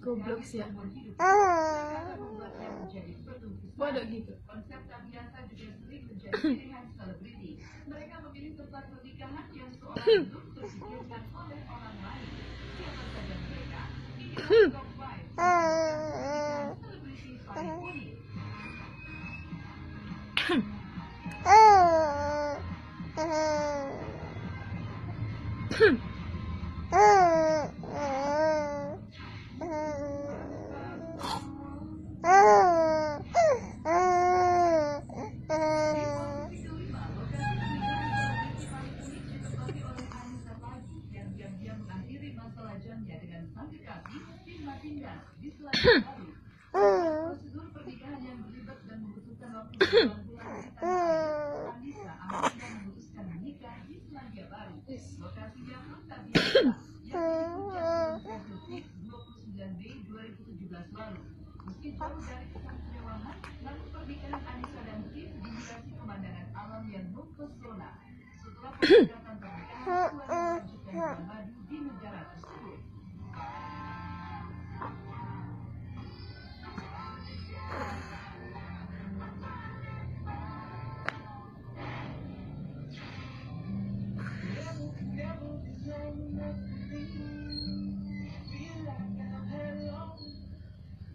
Goblok sih ya. Bodoh gitu.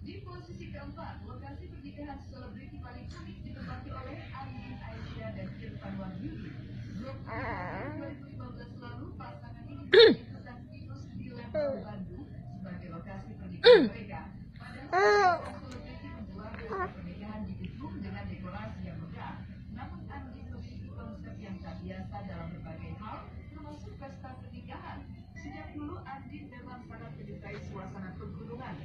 Di posisi keempat, lokasi pernikahan selebriti paling unik ditempati oleh Andin Aisyah dan Irfan Wahyudi. 2015 lalu, pasangan ini ikutan virus di Lembang, Bandung sebagai lokasi pernikahan mereka. Padahal selebriti menggelar pesta pernikahan di gedung dengan dekorasi yang megah. Namun Andin memiliki konsep yang tak biasa dalam berbagai hal, termasuk pesta pernikahan. Sejak dulu Andin memang sangat menyukai suasana pegunungan.